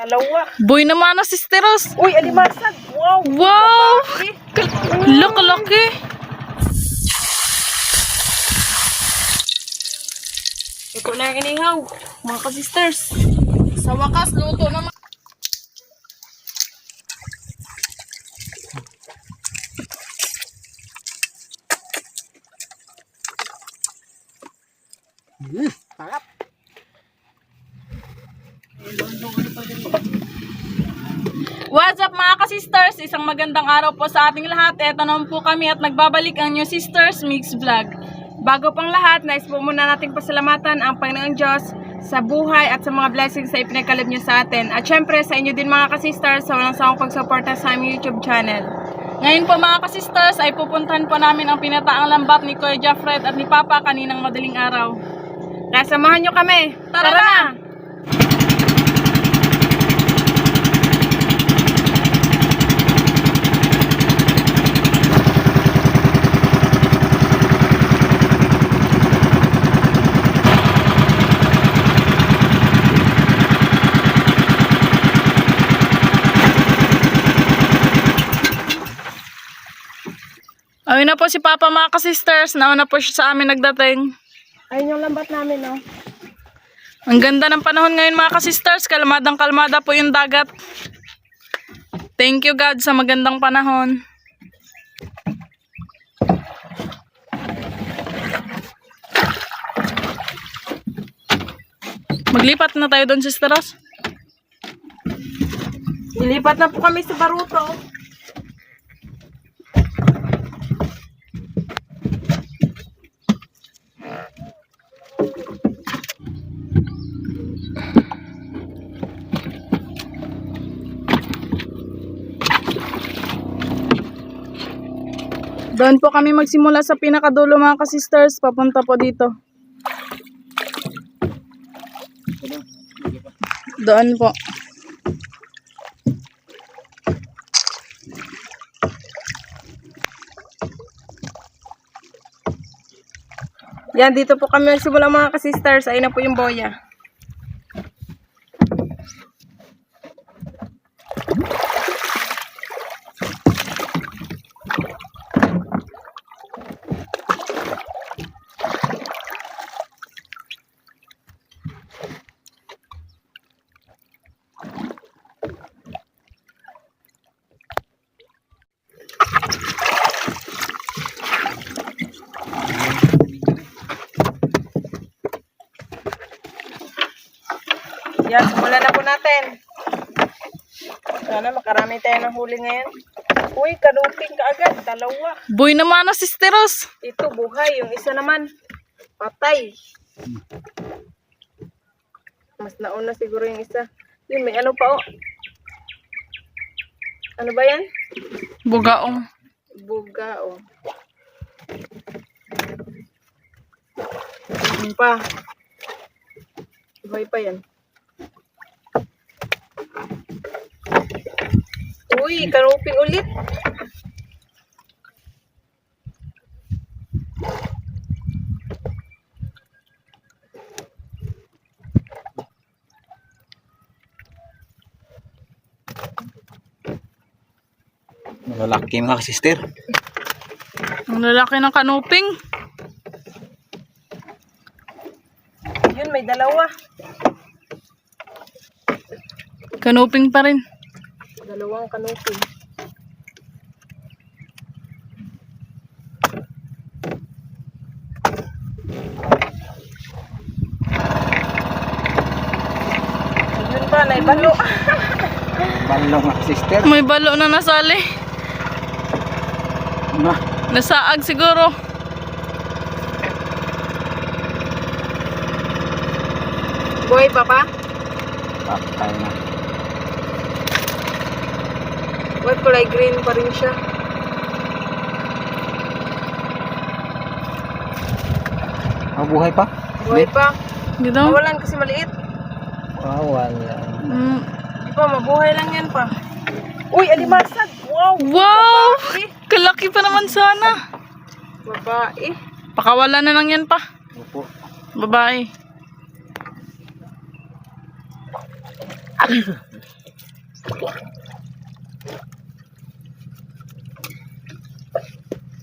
Dalawa. Boy naman na, sisteros. Uy, alimasag. Wow. Wow! Laki-laki. Ito na yung inihaw, mga ka-sisters. Sa wakas, luto naman. Sarap. What's up mga ka-sisters? Isang magandang araw po sa ating lahat. Eto naman po kami at nagbabalik ang New Sisters Mix Vlog. Bago pang lahat, nais po muna nating pasalamatan ang Panginoong Diyos sa buhay at sa mga blessings na ipinakalib niyo sa atin. At syempre sa inyo din mga ka-sisters sa walang sawang pagsuporta sa aming YouTube channel. Ngayon po mga ka-sisters ay pupuntahan po namin ang pinataang lambat ni Kuya Jeffred at ni Papa kaninang madaling araw. Kaya samahan nyo kami. Tara na! Ayun na po si Papa mga ka-sisters. Nauna po siya sa amin nagdating. Ayun yung lambat namin, no? Ang ganda ng panahon ngayon mga ka-sisters. Kalmadang kalmada po yung dagat. Thank you God sa magandang panahon. Maglipat na tayo doon, sisteros. Ilipat na po kami sa Baruto. Doon po kami magsimula sa pinakadulo mga ka-sisters. Papunta po dito. Doon po. Yan, dito po kami magsimula mga ka-sisters. Ayun na po yung boya. Yan, simulan na po natin. Sana makarami tayo ng huli ngayon. Uy, kanuping ka agad. Dalawa. Boy naman na, sisteros. Ito, buhay. Yung isa naman, patay. Mas nauna siguro yung isa. Yun, may ano pa, oh. Ano ba yan? Bugaong. Buga, oh. Yun pa. Buhay pa yan. Uy, kanuping ulit. Malalaki mga sister. Ang lalaki ng kanuping. Yun, may dalawa. Kanuping pa rin. Dalawang kanuping. Yun ba, naibalo. Balo mga sister. May balo na nasali. Na, Nasaag siguro. Buhay pa pa? patay na. What, kulay green pa rin siya. Oh, buhay pa? Buhay pa. Dito. Mawalan kasi maliit. Wala. Di pa, mabuhay lang yan pa. Uy, alimasag! Wow! Wow! Babae! Kalaki pa naman sana. Babae. Pakawala na lang yan pa. Opo. Babae.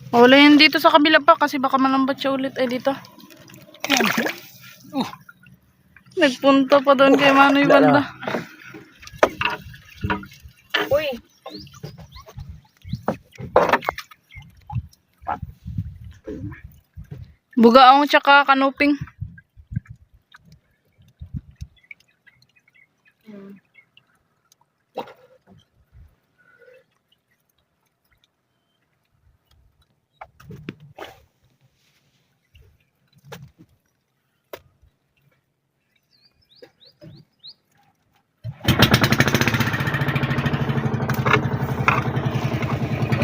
Wala yan dito sa kabila pa kasi baka malambat siya ulit ay dito. Nagpunta pa doon kay Manoy banda. Uy, Bugaong tsaka kanuping.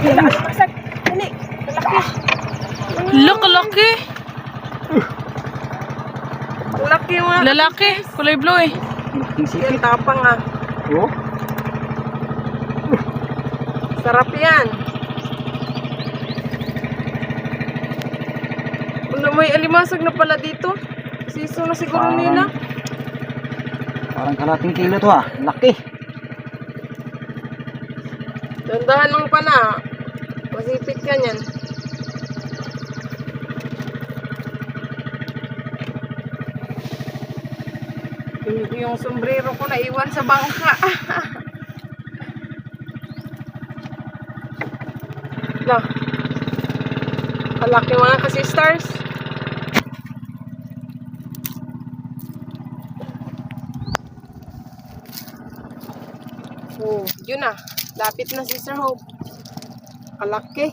alimasag. Dali, malaki. Look, laki. Laki mga. Lalaki. Kulay blue eh. Yan, tapang ah. Oh, Sarap yan. Ano, may alimasag na pala dito. Siso na siguro Parang- nila. parang kalating kilo to ah. Laki. Dandahan mong pa na. Masipit ka niyan. Yung sombrero ko naiwan sa bangka. Lah. Kalaki mga ka-sisters. Oh, yun na. Lapit na, Sister Hope. Kalaki.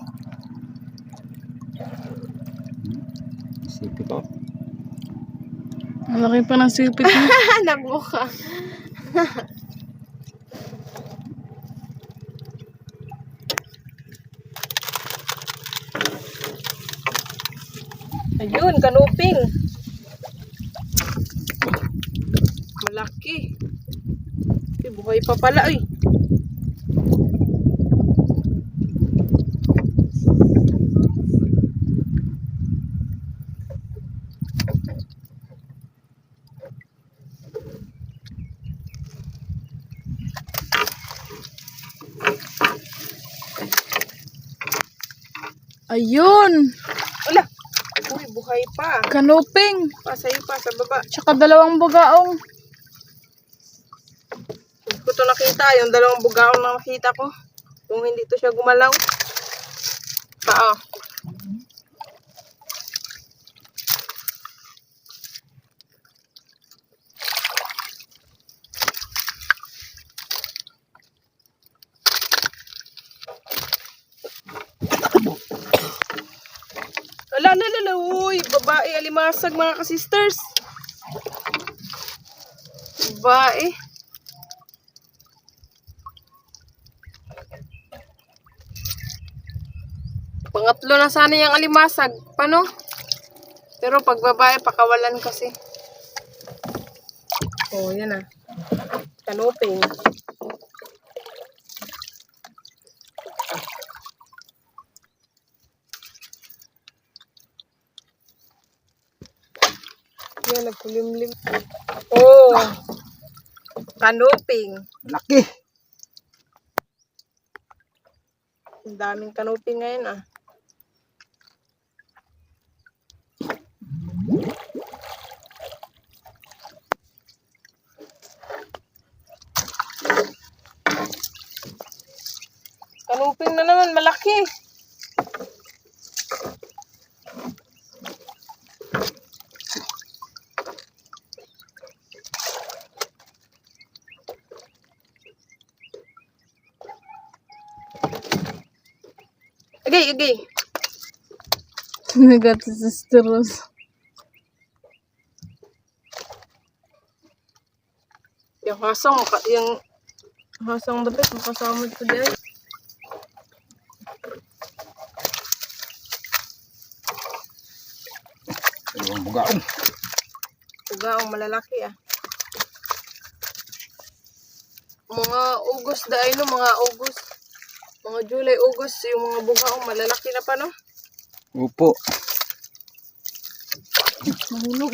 Sipit oh. Ang laki pa ng sipit mo. Nagmukha. Ayun, kanuping. Malaki. Ay, buhay pa pala ay. Ayun. Wala. Uy, buhay pa. Kanuping. Pasayo pa sa baba. Tsaka dalawang bugaong. Hindi ko to nakita. Yung dalawang bugaong na nakita ko. Kung hindi to siya gumalaw. Ah, Ala, uy, babae, alimasag mga ka-sisters. Babae. Pangatlo na sana yung alimasag. Paano? Pero pag babae, pakawalan kasi. Oh, yan ah. Kanuping. Yan, nagkulimlim. Oh! Kanuping. Laki. Ang daming kanuping ngayon ah. Kanuping na naman, malaki. Agay. Nagat si Sister Rose. Yung hasang dapat makasama ito dyan. Dalawang bugaong. Ugaong malalaki ah. Mga August dahil no, mga August. Mga July, August, yung mga bugaong malalaki na pa no? Upo. Mahulog.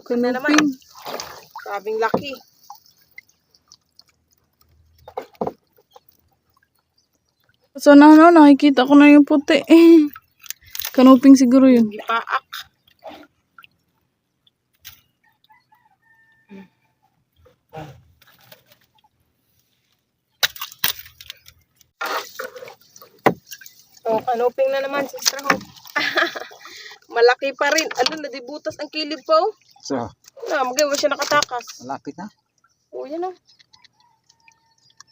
Kanuping na naman. Kanuping. Sabing laki. So nakikita ko na yung puti. Kanuping siguro yun. Gipaak. Oh, kanuping na naman, Sister Hope. Malaki pa rin. Ano, nadibutas ang kilid pa, oh. So, Magawa siya nakatakas. malapit na. Oh, yan, oh.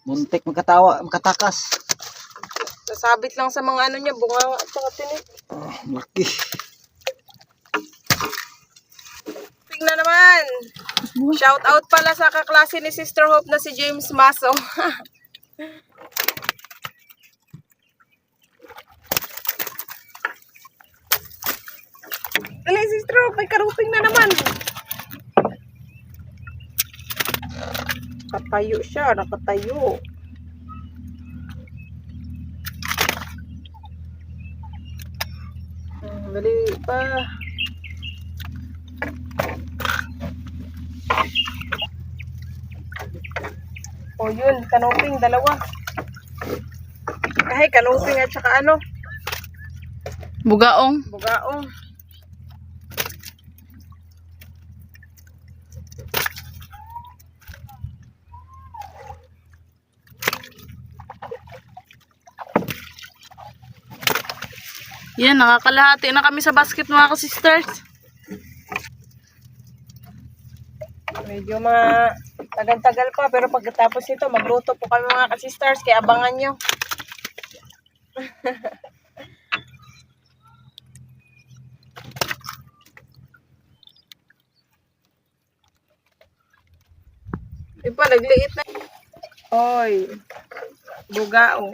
Muntik makatakas. Nasabit lang sa mga ano niya, bunga at saka tinik. Oh, laki. Tingnan naman. Shout out pala sa kaklase ni Sister Hope na si James Maso. Dali, Sister Hope, may karuping na naman. Nakatayo siya, nakatayo. Dali pa. O yun, kanuping, dalawa. Ay, kanuping at saka ano, Bugaong. bugaong. Yan, nakakalahati na kami sa basket mga ka-sisters. Medyo tagal-tagal pa, pero pagkatapos nito, magluto po kami mga ka-sisters, kaya abangan nyo. Ipa, nagliit na. Oy, bugao.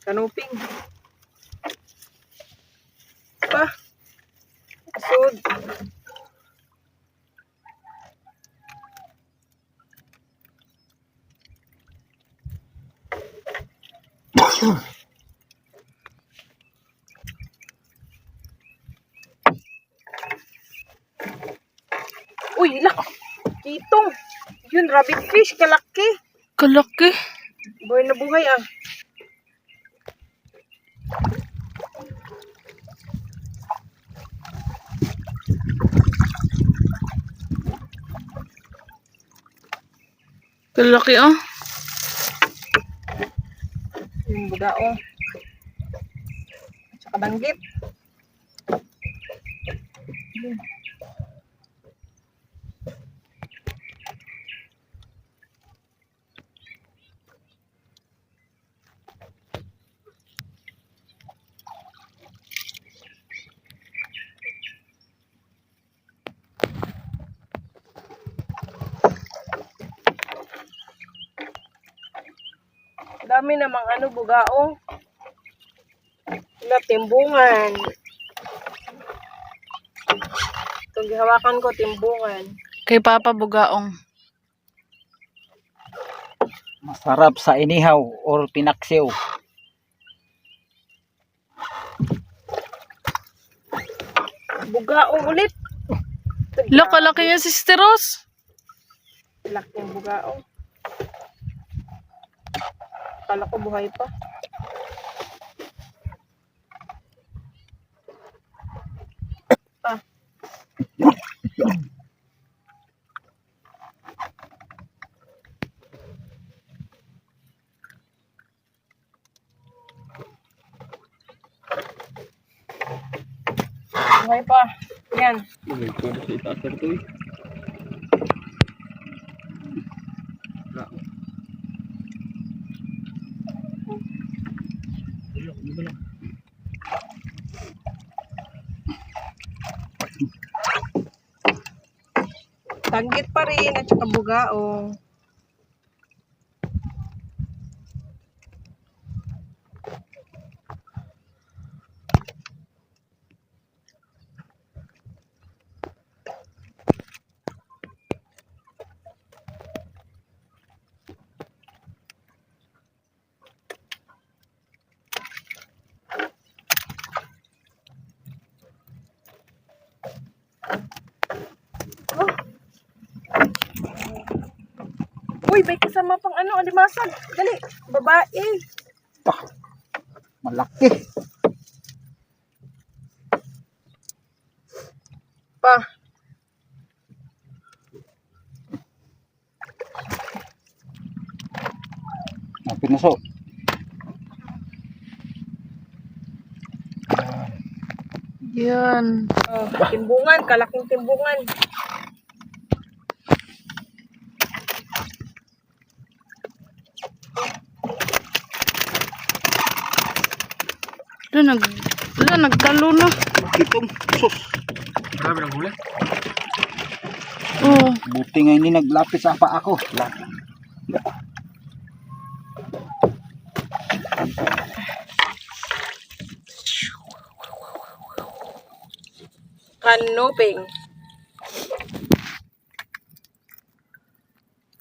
Kanuping. Pa. Asod. Uy, lak. Kitong. Yun, rabbit fish, kalaki. Kalaki. Buhay na buhay ah. Kalaki oh. Yung bugao. At saka danggit. Dami namang ano, bugao. Wala, timbungan. Itong gihawakan ko, timbungan. Kay Papa Bugaong. Masarap sa inihaw or pinaksiw. Bugao ulit. Lo, kalaki niya, Sister Rose. Laking bugao. Akala ko buhay pa. Ah. Buhay pa. Yan. Tanggit pa rin at saka bugao. Uy, may kasama pang ano, alimasag. Dali, babae. Ah, malaki. Pa. Pinaso. Yan. Oh, timbungan, kalaking timbungan. Nagtalo na. Itong sus. Grabe ng huli. Oh. Buti nga hindi naglapit sa pa ako. Kanuping.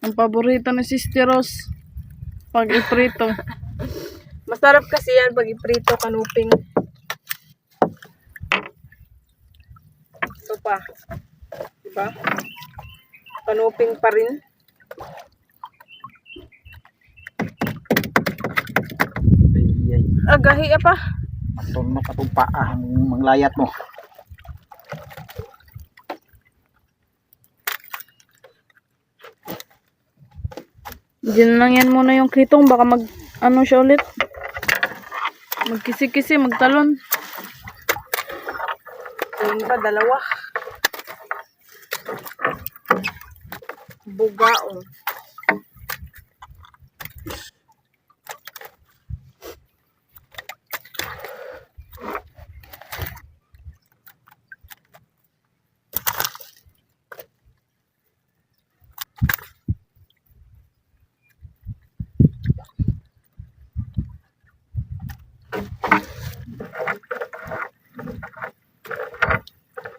Ang paborito ni Sister Rose. Pag iprito. Masarap kasi yan pag iprito, kanuping. Ito pa. Diba? Kanuping pa rin. Agahi pa. Tunok atong paa ang manglayat mo. Diyan lang yan muna yung kitong. Baka mag ano siya ulit. Magkisi-kisi, magtalon. Ayun pa, dalawa. Bugaong.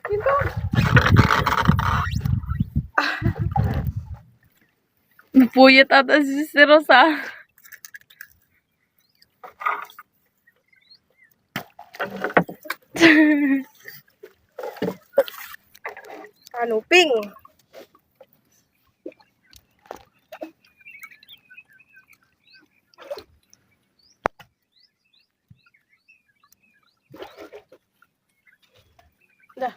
Ito. Napuyat ata si Sister Rose, ah. Kanuping. Dah.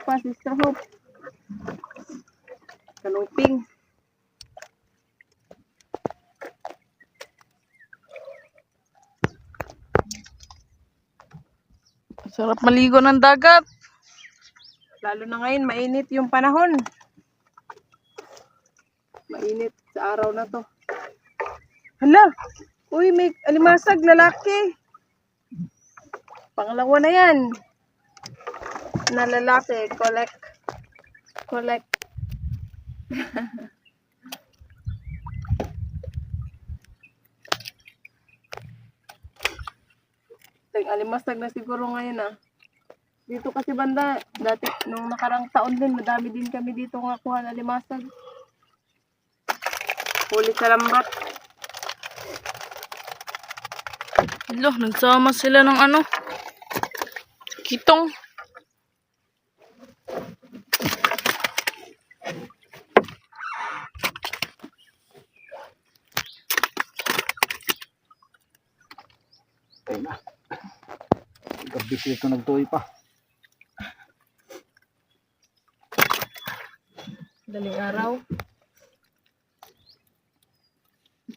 Pa, Sister Hope. Kanuping. Sarap maligo ng dagat. Lalo na ngayon, mainit yung panahon. Mainit sa araw na to. Hala! Uy, may alimasag, lalaki. Pangalawa na yan. Na lalaki, collect. Alimasag na siguro ngayon ah. Dito kasi banda, dati nung nakarang taon din, madami din kami dito nga kuha na alimasag. Huli sa lambat. Hello, nagsama sila ng ano? Kitong. Ayun na. Gabi ito nagtuloy pa. Daling araw.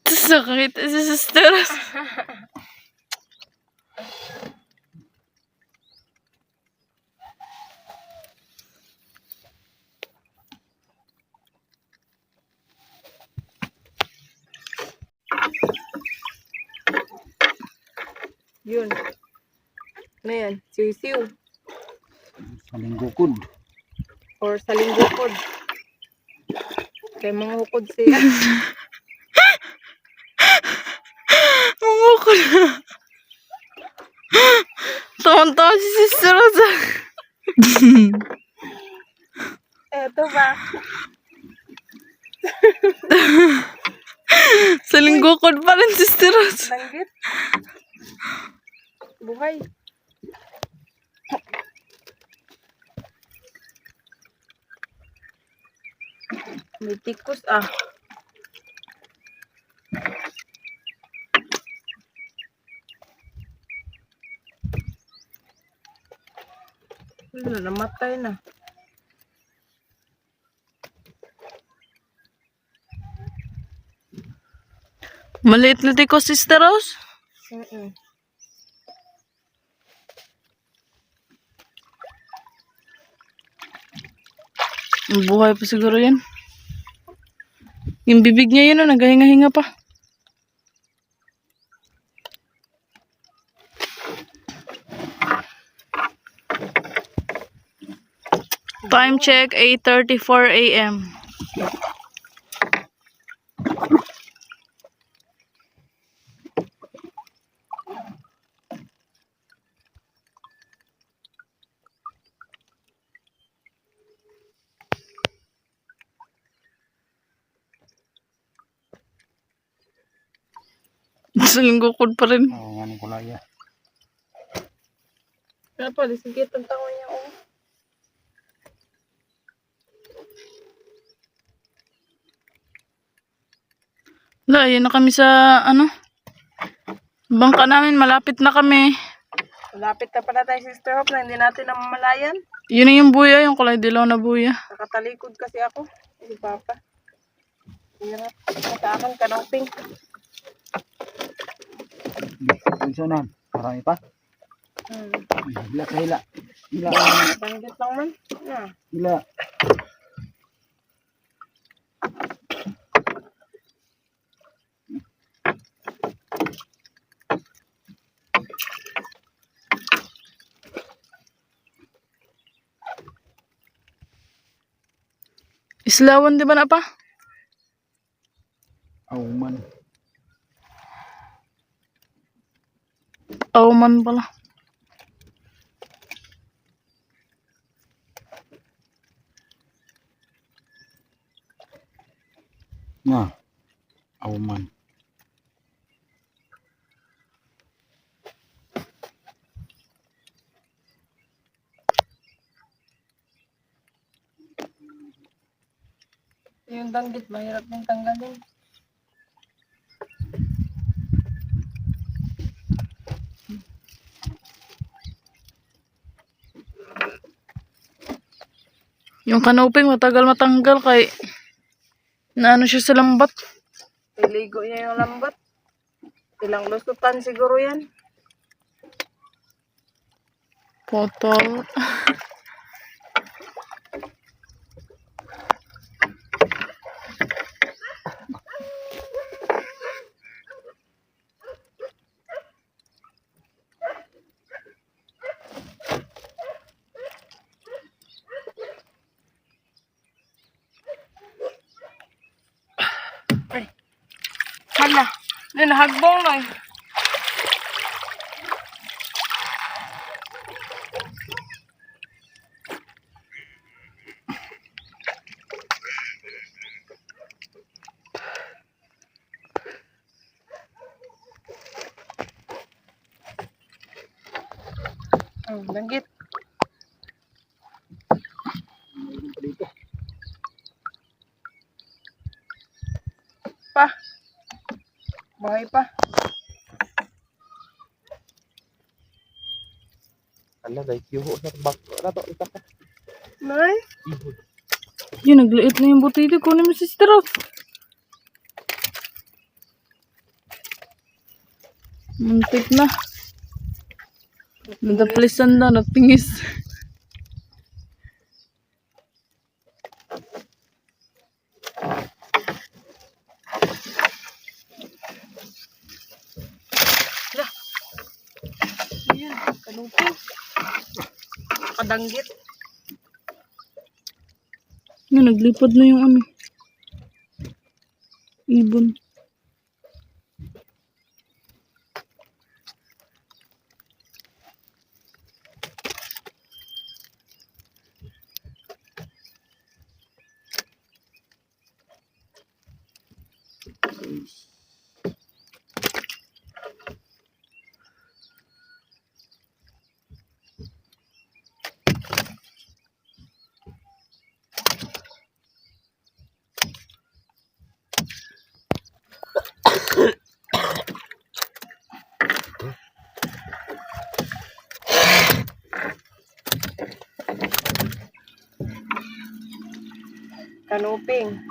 Sakit si Sister Rose. Yun. Ano yan? Siw-siw. Salinggukod. Or salinggukod. Kaya mga hukod siya. Mumukol na. Tawan-tawa si Sister Rose. Eto ba? Sa linggukod pa rin, Sister Rose. Danggit. Buhay. May tikus ah. Wala, namatay na. Maliit na tikos, Sister Rose. Mm-mm. Buhay pa siguro yan. Yung bibig niya yun, naghahinga-hinga pa. Time check, 8:34 a.m. Sa linggukod pa rin. Oo, nga ng kulay ah. Kaya pa, lisigit ang tawa niya. Oh. Wala, yun na kami sa, bangka namin, malapit na kami. Malapit na pala tayo, Sister Hope, na hindi natin namamalayan. Yun na yung buya, yung kulay dilaw na buya. Nakatalikod kasi ako. Si Papa. Hirap. Sa akin, kanoping. Isa na. Marami pa. Hila sa hila. Hila. Danggit lang man. Ah. Hila. Islawan, di ba na pa? Auman. Auman pala. Na. Auman. Yung danggit, mahirap din tanggalin. Yung kanuping matagal matanggal kay naano siya sa lambat. Iligo niya yung lambat. Ilang lusutan siguro yan. Potol. Hala, ninahagbong na eh. Danggit. Pa. Bahay pa. Ala guys, yuho sa bak na to isa pa. Nay. Yun, nagliit na yung butiti. Kunin mo, Sister Rose. Muntik na. Nadaplisan na, natingis. Ayan, kanupin. Kadanggit. Yun, naglipad na yung ibon. Kanuping.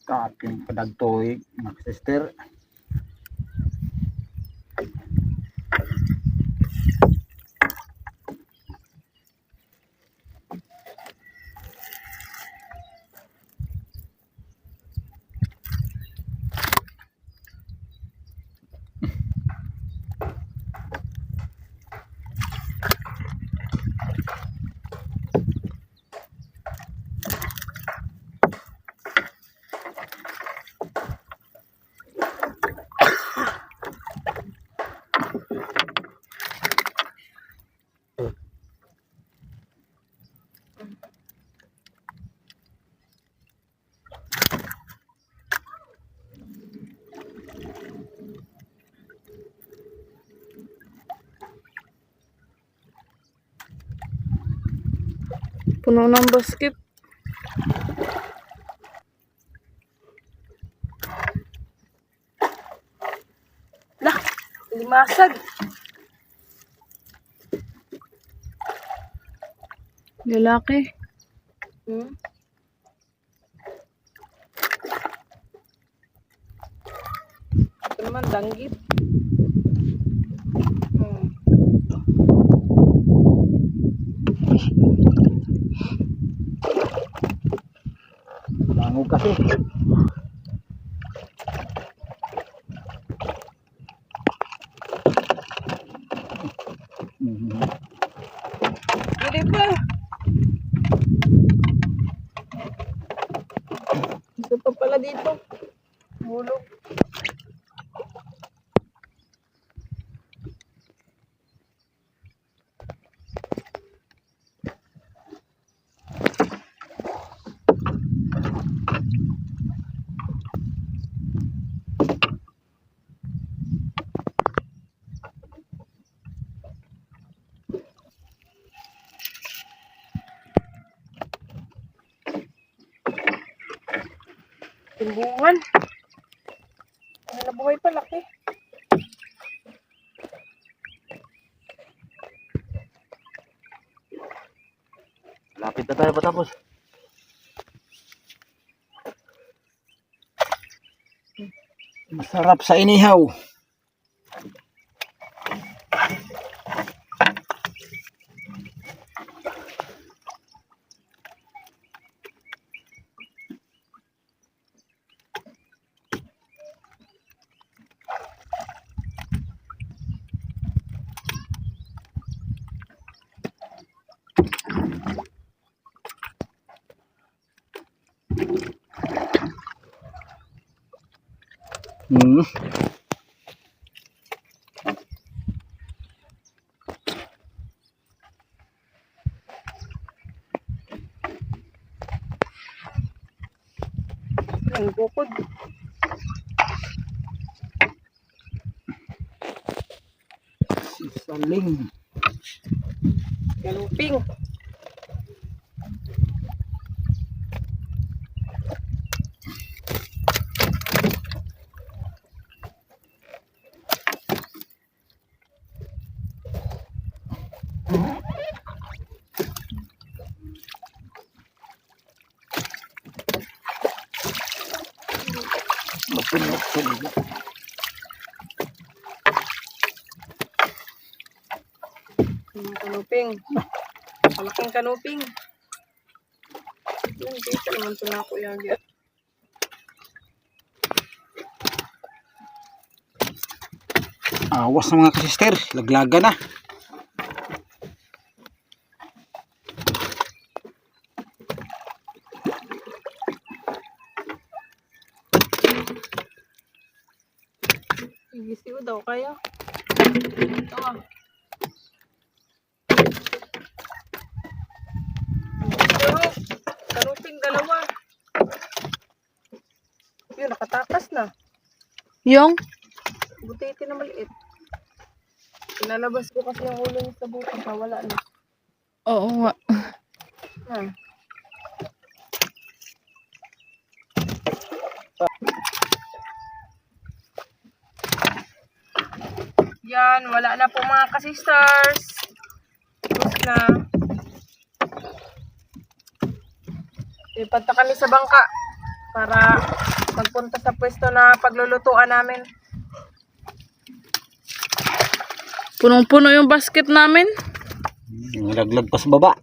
Ating padagtoy mga sister. Puno ng basket. Lah, limasag. Lalaki. Hmm? Ito naman, danggit. Hmm. Langog kasi. Hindi pa. Isa pa pala dito. Hulog. Timbungan. Ay, nabuhay pa laki. Lapit na tayo patapos. Masarap sa inihaw. Hmm. Ang bukod. Sisaling. Kanuping. Mapinag-sulig. Kanuping. Malaking kanuping. Yun, dito naman ito na ako yagi. Awas na mga kasister. Laglaga na. Igisiw daw kayo. Ito ah. Pero, karuping dalawa. Yun, nakatakas na. Yung? Butiti na maliit. Pinalabas ko kasi yung ulo niya sa butas. Wala na. Oo nga. Hmm. Yan, wala na po mga ka-sisters. Tapos na. Lipat na kami sa bangka para magpunta sa pwesto na paglulutuan namin. Punong-puno yung basket namin. Nalaglag pa sa baba.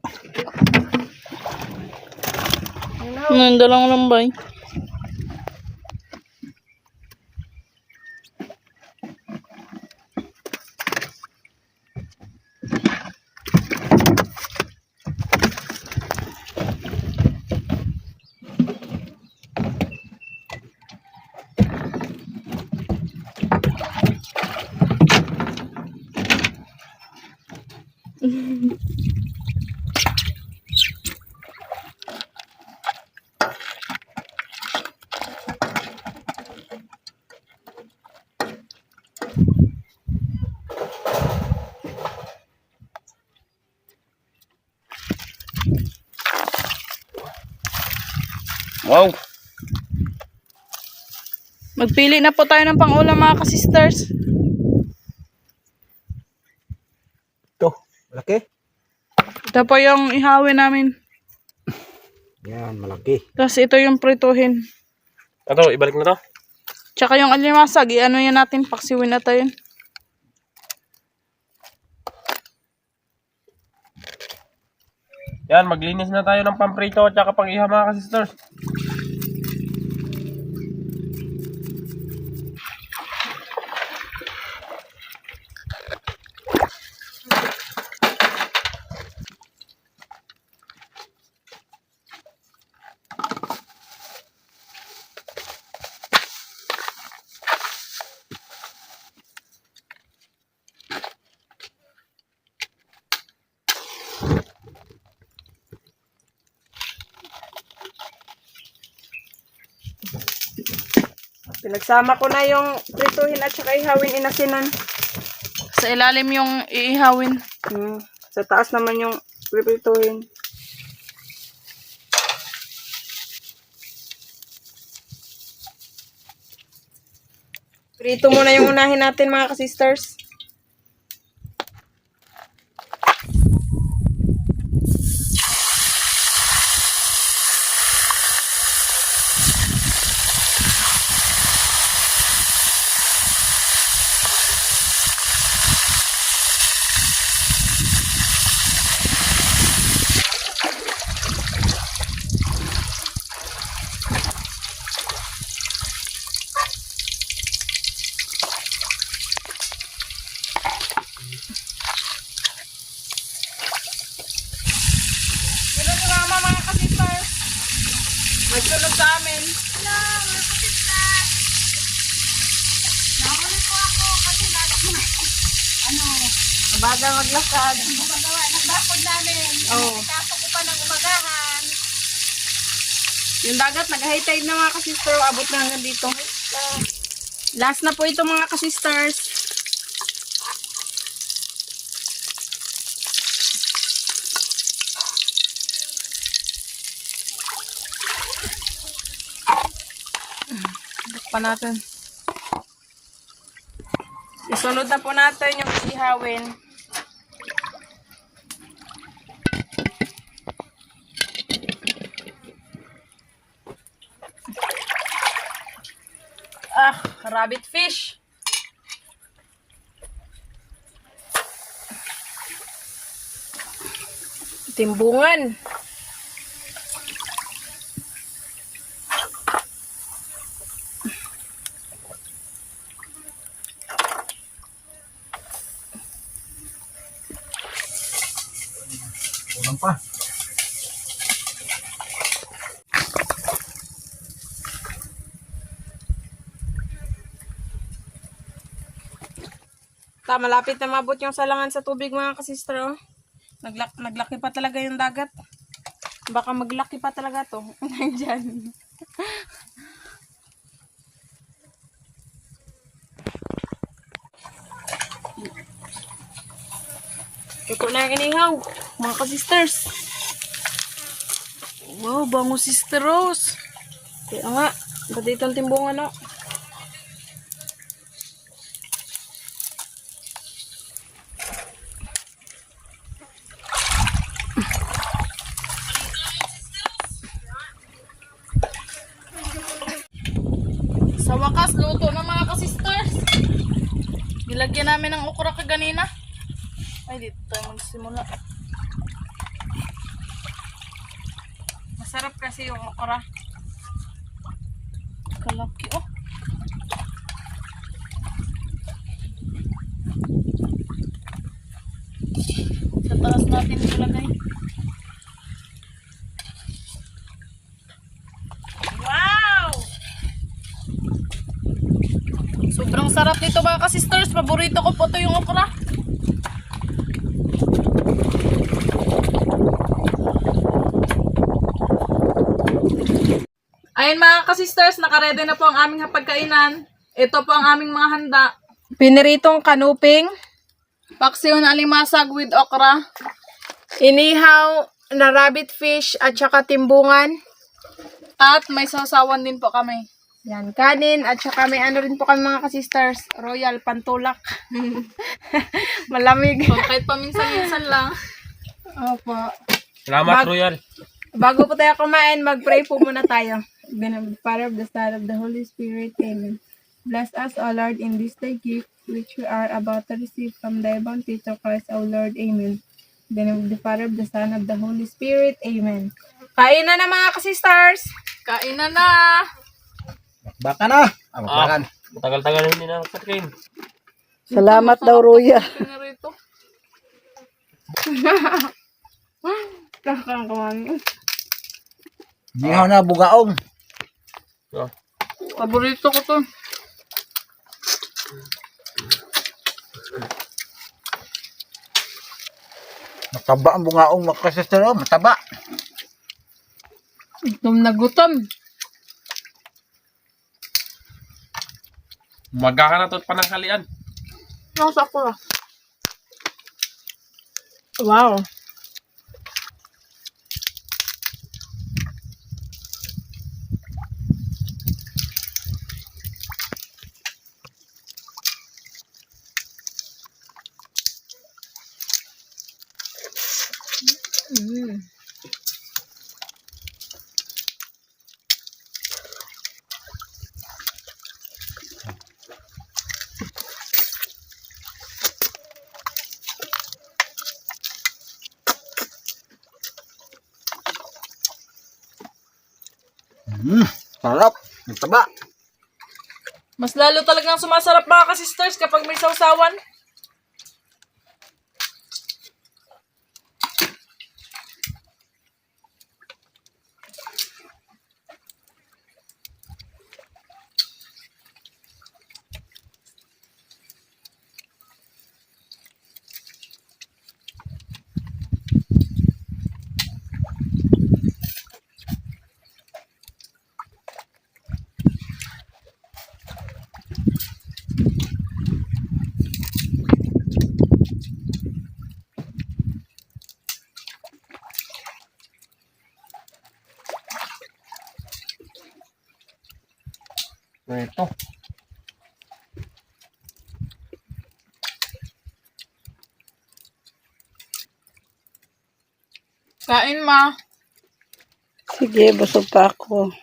Nanda lang lambay. Wow. Magpili na po tayo ng pang-ulam mga ka-sisters. Ito, malaki. Ito po yung ihawin namin. Yan, malaki. Tapos ito yung prituhin. Ano, ibalik na to? Tsaka yung alimasag, i-ano yan natin, paksiwin na tayo. Yan, maglinis na tayo ng pamprito at saka pang-iha mga ka-sisters. Pinagsama ko na yung prituhin at saka ihawin inasinan. Sa ilalim yung iihawin. Sa taas naman yung prituhin. Prito muna yung unahin natin mga ka-sisters. Yun si mama mga ka-sisters. Magsunod sa amin. Hello mga ka-sisters. Nahuli po ako kasi mabaga maglakad. Gumagawa ng bakod namin. Kasok ko pa ng umagahan. Yung dagat nag-high tide na mga ka-sister. Abot na hanggang dito. Last na po ito mga ka-sisters. Pa natin. Isunod na po natin yung ihawin. Rabbit fish. Timbungan. Kulang pa. malapit na mabot yung salangan sa tubig mga kasister. Oh. Naglaki pa talaga yung dagat. Baka maglaki pa talaga to. Nandyan. Ito na yung inihaw, mga kasisters. Wow, bango Sister Rose. Kaya nga, pati itong timbungan, no? Sa wakas, luto ng mga kasisters. Nilagyan namin ng okra kaganina. Ay, dito tayo magsimula. Masarap kasi yung okra. Kalaki, oh. Sa taas natin ilagay. Wow! Sobrang sarap nito mga kasisters. Paborito ko po ito yung okra. Ayun mga kasisters, nakaredy na po ang aming hapagkainan. Ito po ang aming mga handa. Piniritong kanuping, paksiw na alimasag with okra, inihaw na rabbit fish at saka timbungan. At may sausawan din po kami. Yan, kanin at saka may ano rin po kami mga kasisters, royal pantulak. Malamig. So, kahit paminsan-minsan lang. Opo. Salamat, Royal. Bago po tayo kumain, mag-pray po muna tayo. In the name of the Father, of the Son, of the Holy Spirit. Amen. Bless us, O Lord, in this thy gift, which we are about to receive from thy bounty to Christ, O Lord. Amen. In the name of the Father, of the Son, of the Holy Spirit. Amen. Kain na mga kasisters! Kain na na! Baka na. Bakbakan. Matagal-tagal hindi na nagsakin. Salamat daw, Roya. Nakakakaman. Inihaw na bugaong. Oh. Paborito ko to. Mataba ang bugaong mga kasisters. Oh, mataba. Gutom na gutom. Umaga ka na ito pananghalian. Nasa ko ah. Wow. Sarap. Mataba. Mas lalo talagang sumasarap mga kasisters kapag may sausawan. Ito. Kain ma. Sige, busog pa ako.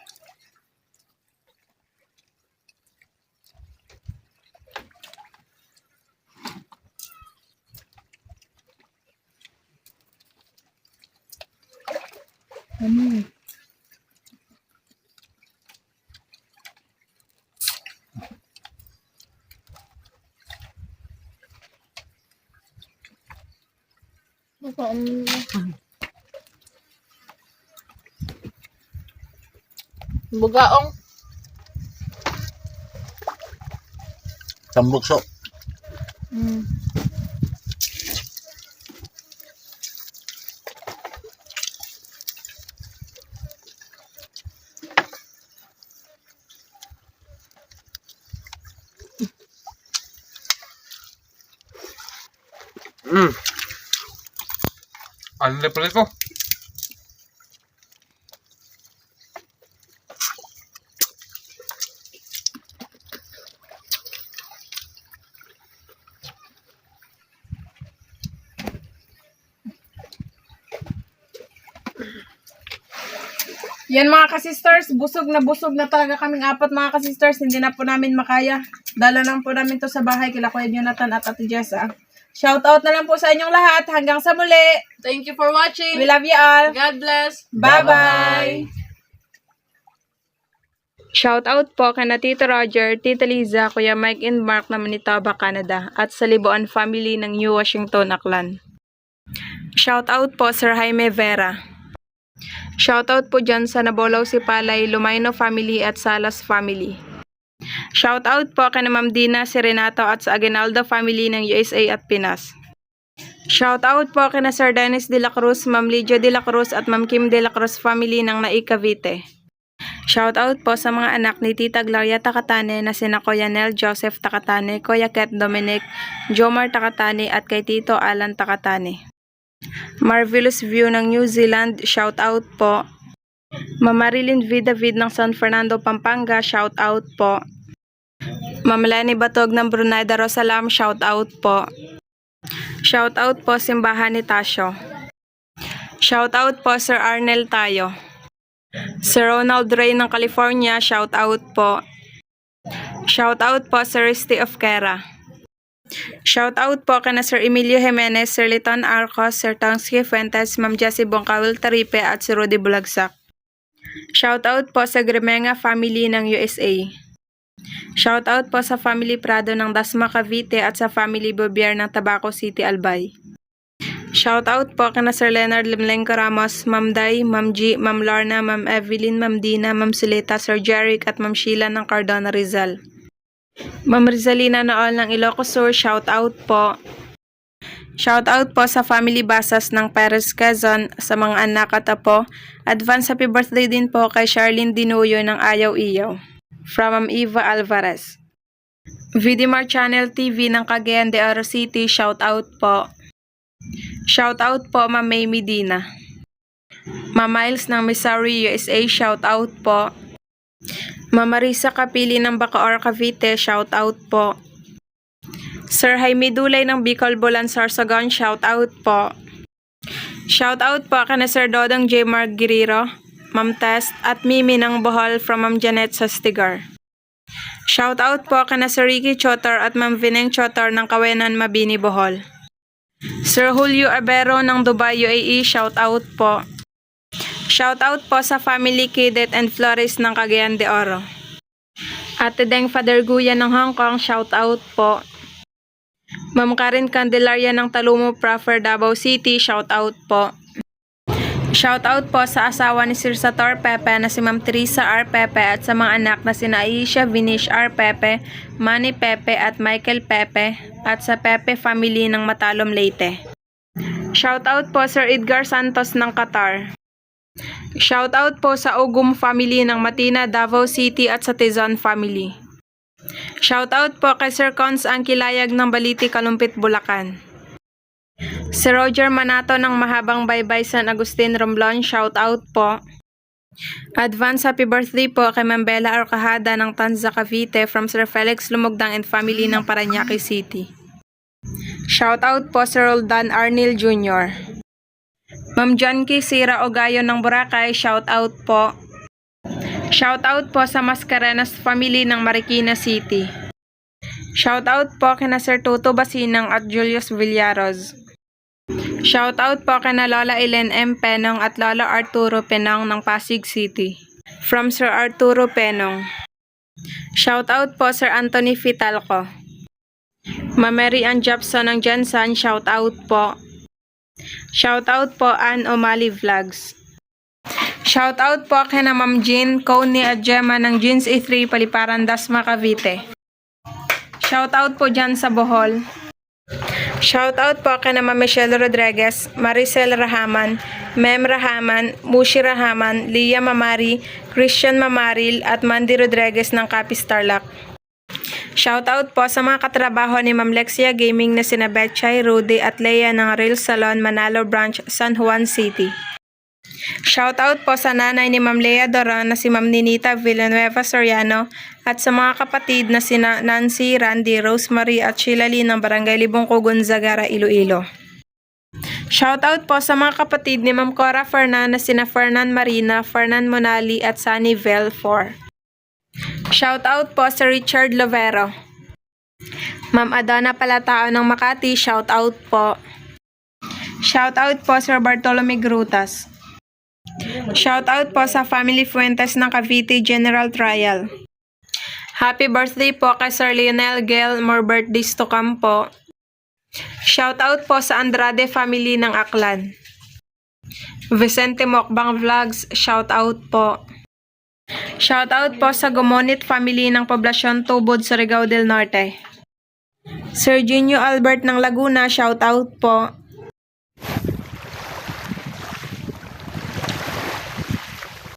Bugaong. Tambukso. Mm. Ano na pala ito? Yan mga kasisters, busog na talaga kaming apat mga kasisters. Hindi na po namin makaya. Dala lang po namin to sa bahay kila Kuya Jonathan at Ate Jessa. Shout out na lang po sa inyong lahat. Hanggang sa muli. Thank you for watching. We love you all. God bless. Bye-bye. Shout out po kana Tito Roger, Tita Liza, Kuya Mike and Mark na Manitoba, Canada at sa Libuan family ng New Washington, Aklan. Shout out po Sir Jaime Vera. Shout out po dyan sa Nabolaw Sipalay, Lumayno family at Salas family. Shout out po kay Ma'am Dina Serenato at sa Aguinaldo family ng USA at Pinas. Shout out po kay Sir Dennis de la Cruz, Ma'am Lydia de la Cruz at Ma'am Kim de la Cruz family ng Naik Cavite. Shout out po sa mga anak ni Tita Gloria Takatane na sina Kuya Nel Joseph Takatane, Kuya Ket Dominic, Jomar Takatane at kay Tito Alan Takatane. Marvelous View ng New Zealand, shout out po. Ma'am Marilyn V. David ng San Fernando, Pampanga, shout out po. Ma'am Lenny Batog ng Brunei Darussalam, shout out po. Shout out po Simbahan ni Tasyo. Shout out po Sir Arnel Tayo. Sir Ronald Ray ng California, shout out po. Shout out po Sir Risty of Kera. Shout out po kana Sir Emilio Jimenez, Sir Liton Arcos, Sir Tonsky Fuentes, Ma'am Jessie Bongkawil Taripe at si Rudy Bulagsak. Shout out po sa Grimenga family ng USA. Shout out po sa family Prado ng Dasma Cavite at sa family Bobier ng Tabaco City, Albay. Shout out po kana Sir Leonard Limlengco Ramos, Ma'am Day, Ma'am G, Ma'am Lorna, Ma'am Evelyn, Ma'am Dina, Ma'am Sulita, Sir Jeric at Ma'am Sheila ng Cardona Rizal. Ma'am Rizalina Nool ng Ilocos Sur, shout out po. Shout out po sa family Basas ng Perez Quezon, sa mga anak at apo. Advance happy birthday din po kay Charlene Dinuyo ng Ayaw Iyaw. From Ma'am Eva Alvarez. Vidimar Channel TV ng Cagayan de Oro City, shout out po. Shout out po Ma'am May Medina. Ma'am Miles ng Missouri, USA, shout out po. Ma'am Marisa Kapili ng Bacoor, Cavite, shout out po. Sir Jaime Dulay ng Bicol, Bulan, Sorsogon, shout out po. Shout out po kana Sir Dodong J. Mark Guerrero, Ma'am Test at Mimi ng Bohol from Ma'am Janet Sastigar. Shout out po kana Sir Ricky Chotor at Ma'am Vineng Chotor ng Kawenan, Mabini, Bohol. Sir Julio Abero ng Dubai, UAE, shout out po. Shout out po sa family Kidet and Flores ng Cagayan de Oro. Ate Deng Father Guya ng Hong Kong, shout out po. Ma'am Karen Candelaria ng Talumo Proper, Davao City, shout out po. Shout out po sa asawa ni Sir Sator Pepe na si Ma'am Teresa R. Pepe at sa mga anak na sina Aisha Vinish R. Pepe, Manny Pepe at Michael Pepe at sa Pepe family ng Matalom, Leyte. Shout out po Sir Edgar Santos ng Qatar. Shout out po sa Ugum family ng Matina, Davao City at sa Tizon family. Shout out po kay Sir Cons Angkilayag ng Baliti, Kalumpit, Bulacan. Si Roger Manato ng Mahabang Baybay, San Agustin, Romblon, shout out po. Advance happy birthday po kay Ma'am Bella Arcajada ng Tanza, Cavite from Sir Felix Lumugdang and family ng Parañaque City. Shout out po Sir Roldan Arnil Jr. Ma'am Janky Sira Ogayo ng Boracay, shout out po. Shout out po sa Mascarenas family ng Marikina City. Shout out po kina Sir Toto Basinang at Julius Villaros. Shout out po kina Lola Ellen M. Penong at Lola Arturo Penong ng Pasig City. From Sir Arturo Penong. Shout out po Sir Anthony Fitalco. Ma'am Mary Ann Japson ng Jensen, shout out po. Shout out po Ann O'Malley Vlogs. Shout out po kina Ma'am Jean, Connie at Gemma ng Jeans E3 Paliparan, Dasma, Cavite. Shout out po dyan sa Bohol. Shout out po kina Ma'am Michelle Rodriguez, Maricel Rahaman, Mem Rahaman, Mushi Rahaman, Lia Mamari, Christian Mamaril at Mandy Rodriguez ng Capiz Tarlac. Shoutout po sa mga katrabaho ni Ma'am Lexia Gaming na sina Betchay, Rudy at Leia ng Real Salon Manalo Branch, San Juan City. Shoutout po sa nanay ni Ma'am Lea Doran na si Ma'am Ninita Villanueva Soriano at sa mga kapatid na sina Nancy, Randy, Rosemary at Sheila Lee ng Barangay Libongco, Gonzagara, Iloilo. Shoutout po sa mga kapatid ni Ma'am Cora Fernan na sina Fernan Marina, Fernan Monali at Sunny Vel 4. Shoutout po sa Richard Lovero. Ma'am Adona Palatao ng Makati, shoutout po. Shoutout po sa Bartolome Grutas. Shoutout po sa Family Fuentes ng Cavite General Trial. Happy birthday po kay Sir Lionel Gale, more birthdays to come po. Shoutout po sa Andrade family ng Aklan. Vicente Mokbang Vlogs, shoutout po. Shoutout po sa Gumonit family ng Poblasyon Tubod, Surigao del Norte. Sir Junio Albert ng Laguna, shoutout po.